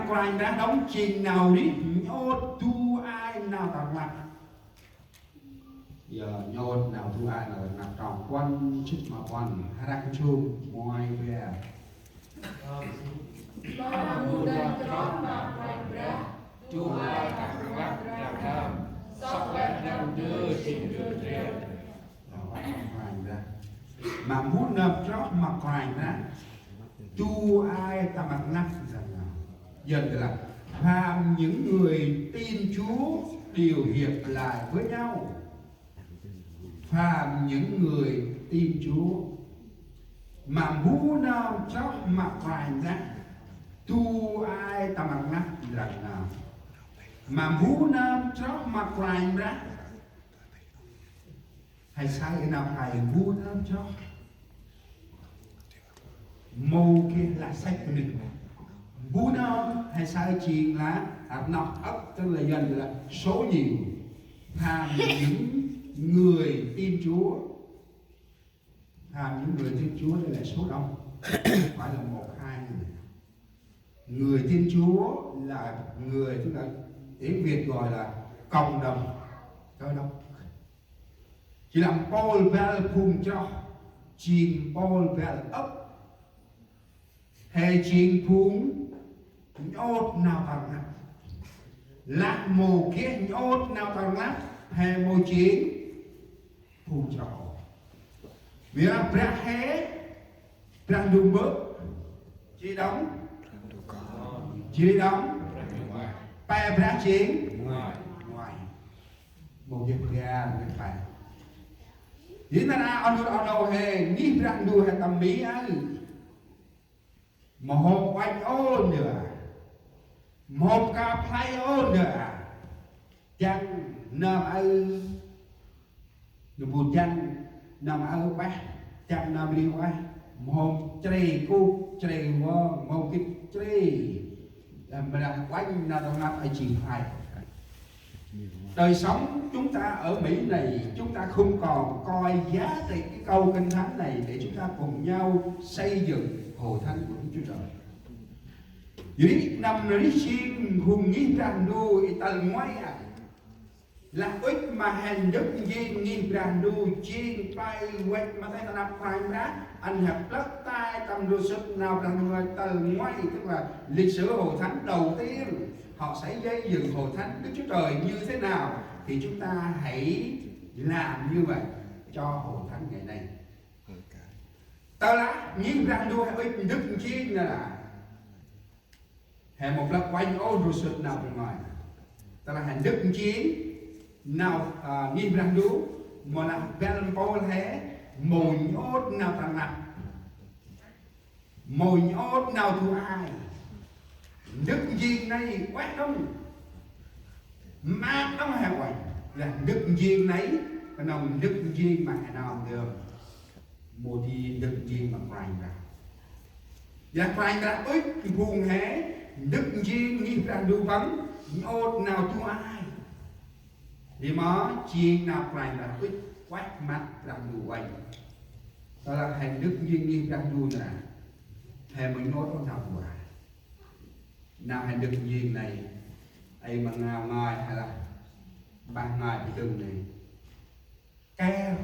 quanh ra đóng trình nào đi nhốt tu ai nào tặng mặt giờ nhốt nào tu ai nào tặng mặt tròn quân chích mà quân ra cái chung ngoài về Mudah drama Rendra Dua kalimat ragam Sokat yang đưa mà muốn nộp cho mặc hoài ra tu ai ta mặc nắp rằng nào dần là phàm những người tin Chúa điều hiệp lại với nhau phàm những người tin Chúa mà muốn nộp cho mặc hoài ra tu ai ta mặc nắp rằng nào mà muốn nộp cho mặc hoài ra hay sai cái nào thầy muốn nộp cho mâu kia là sách của mình bú nó hay sai chuyện là nọc ấp tức là dần là số nhiều tham những người tin Chúa tham những người tin Chúa đây là số đông phải là một hai người tin Chúa là người tức là tiếng Việt gọi là cộng đồng cơ đốc chỉ làm Paul Bell cùng cho chìm Paul Bell ấp hệ trình phúng nhốt nào tầng lắm lạc mồ kia nhốt nào tầng lắm hệ mồ chiến phùng trò vì là bạc hế bạc đùm bớt chỉ đóng bài bạc chiến ngoài một việc ra một cái bài diễn ra ở đâu hệ ní bạc đùm hệ tầm mỹ ấy một quanh ôn nữa một cà phê ôn nữa chẳng nằm ở bụt chẳng nằm ở bác chẳng nằm đi qua một trời cục trời vong một cái trời làm ra quanh nào đó ở chỉ phải đời sống chúng ta ở Mỹ này chúng ta không còn coi giá trị cái câu kinh thánh này để chúng ta cùng nhau xây dựng hội thánh của Chúa Trời. Dưới năm rồi xin hùng nghĩ rằng đuôi tầng ngoài là ít mà hành đức duyên nghĩ rằng đuôi chiên bay quét mà thấy ta phải ra anh hợp đất tay tâm đô sức nào rằng đuôi tầng ngoài tức là lịch sử hội thánh đầu tiên họ sẽ xây dựng hội thánh Đức Chúa Trời như thế nào thì chúng ta hãy làm như vậy cho hội thánh ngày nay. Tao là nhìn rằng đua hay đức chiên là hệ một lần quanh ô rồi sụt nào bên ngoài tao là hành đức chiến nào nhìn rằng đua mà là bên bầu thế mồi nhốt nào thằng nặng mồi nhốt nào thua ai đức chiên này quét không mát không hề quay là đức chiên này cái nồng đức chiên mà nào được một thì đức chiên mà quay ra và quay ra ít buồn hé đức chiên như ra đu bắn nhốt nào thua ai thì mà chiên nào quay ra ít quét mắt làm đủ quay đó là hành đức chiên như ra đu nè hay mình nói nó nào thua nào hành đức chiên này ai mà nào ngài hay là ban ngài bị đừng này ke